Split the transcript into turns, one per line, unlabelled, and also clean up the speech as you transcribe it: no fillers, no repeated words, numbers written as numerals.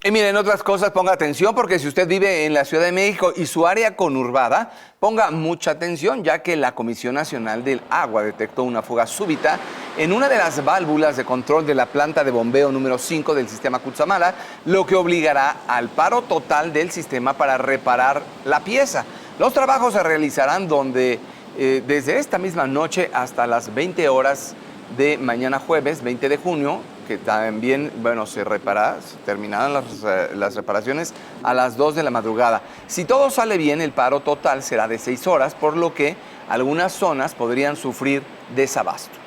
Y miren, otras cosas, ponga atención, porque si usted vive en la Ciudad de México y su área conurbada, ponga mucha atención, ya que la Comisión Nacional del Agua detectó una fuga súbita en una de las válvulas de control de la planta de bombeo número 5 del sistema Cutzamala, lo que obligará al paro total del sistema para reparar la pieza. Los trabajos se realizarán desde esta misma noche hasta las 20 horas de mañana jueves, 20 de junio, que también, bueno, se terminarán las reparaciones a las 2 de la madrugada. Si todo sale bien, el paro total será de 6 horas, por lo que algunas zonas podrían sufrir desabasto.